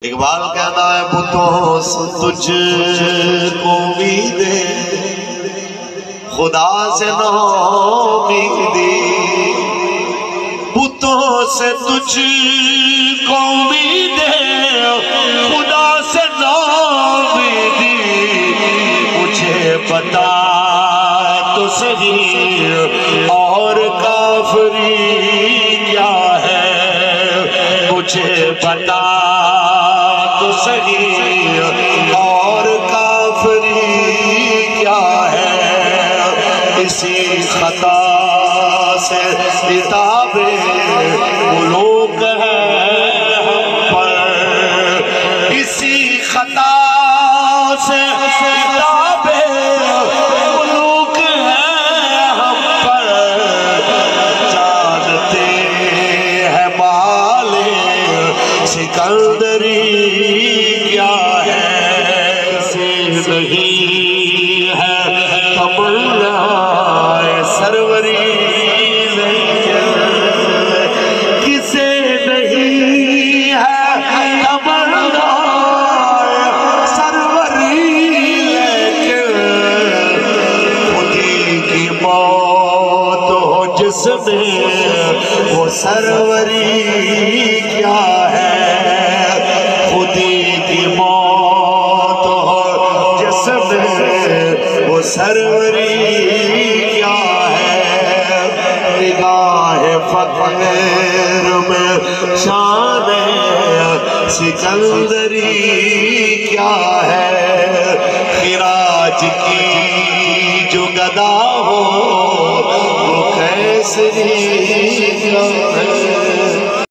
اقبال کہتا ہے بتوں سے تجھ کو امیدیں خدا سے نہ امیدی بتوں سے تجھ کو امیدیں خدا سے نہ امیدی مجھے بتا تو صحیح اور کافری کیا ہے مجھے بتا تو صحیح اور کافری کیا ہے اسی خطا سے عتاب ملوک ہے ہم پر اسی خطا سے عتاب ملوک ہے ہم پر جانتے ہیں مال سکندری نہیں ہے تمنا سروری کسے نہیں ہے تمنا سروری لیکن خودی کی موت ہو جس میں وہ سروری کیا ہے خودی کی موت وہ سروری کیا ہے نگاہ فقیر میں شان سکندری کیا ہے خراج کی جو گدا ہو وہ کیسری کیا ہے